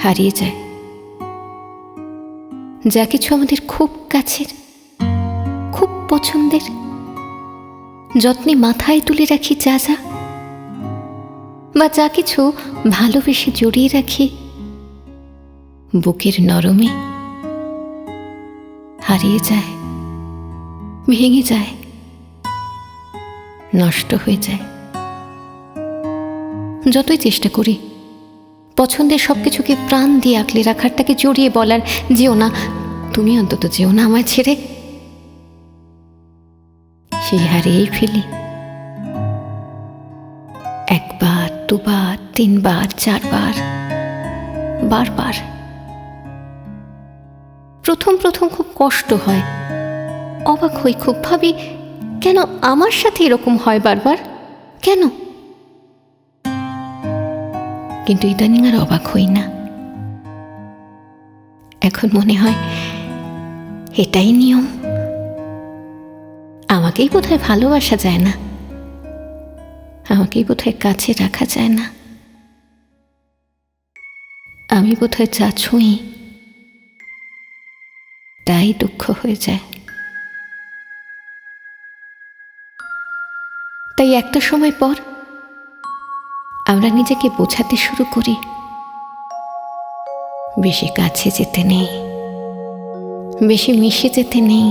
হারিয়ে যায়। যা কিছু আমাদের খুব কাছের, খুব পছন্দের, যত্নে মাথায় তুলে রাখি যা যা, বা যা কিছু ভালোবেসে জড়িয়ে রাখি বুকের নরমে, হারিয়ে যায়, ভেঙে যায়, নষ্ট হয়ে যায়। যতই চেষ্টা করি পছন্দের সবকিছুকে প্রাণ দিয়ে আঁকলে রাখার, তাকে জড়িয়ে বলার, যেও না, তুমি অন্তত যেও না আমায় ছেড়ে, সেই হারিয়েই ফেলি। একবার, দুবার, তিনবার, চারবার, বারবার। প্রথম প্রথম খুব কষ্ট হয়, অবাক হই, খুব ভাবি কেন আমার সাথে এরকম হয় বারবার, কেন? কিন্তু ইদানিং আর অবাক হই না। এখন মনে হয় এটাই নিয়ম। আমাকেই বোধহয় ভালোবাসা যায় না, আমাকেই বোধহয় কাছে রাখা যায় না, আমি বোধহয় যা ছুঁই তাই দুঃখ হয়ে যায়। তাই একটা সময় পর আমরা নিজেকে বোঝাতে শুরু করি, বেশি কাছে যেতে নেই, বেশি মিশে যেতে নেই,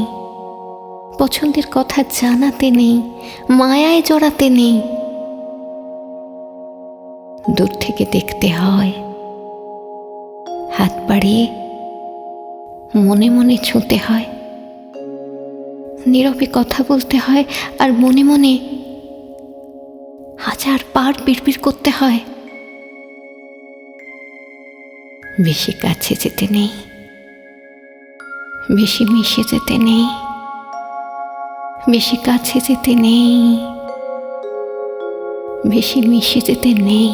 পছন্দের কথা জানাতে নেই, মায়ায় জড়াতে নেই। দূর থেকে দেখতে হয়, হাত বাড়িয়ে মনে মনে ছুঁতে হয়, নীরবে কথা বলতে হয়, আর মনে মনে হাজার বার বিড়বিড় করতে হয়। বেশি কাছে যেতে নেই, বেশি মিশে যেতে নেই, বেশি কাছে যেতে নেই, বেশি মিশে যেতে নেই।